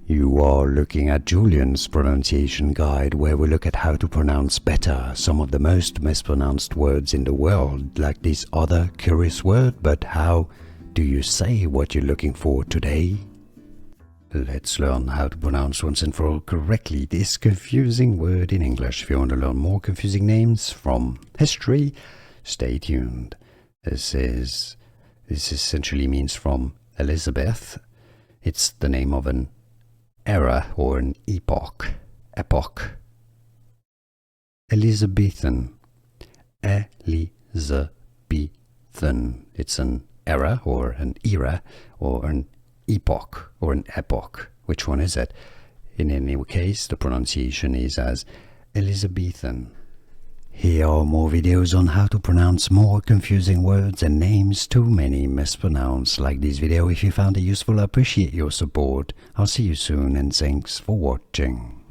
You are looking at Julian's pronunciation guide, where we look at how to pronounce better some of the most mispronounced words in the world, like this other curious word. But how do you say what you're looking for today? Let's learn how to pronounce once and for all correctly this confusing word in English. If you want to learn more confusing names from history, stay tuned. This essentially means from Elizabeth. It's the name of an era or an epoch. Elizabethan. Elizabethan. It's an era or an era or an epoch or an epoch. Which one is it? In any case, the pronunciation is as Elizabethan. Here are more videos on how to pronounce more confusing words and names too many mispronounced. Like this video if you found it useful. I appreciate your support. I'll see you soon and thanks for watching.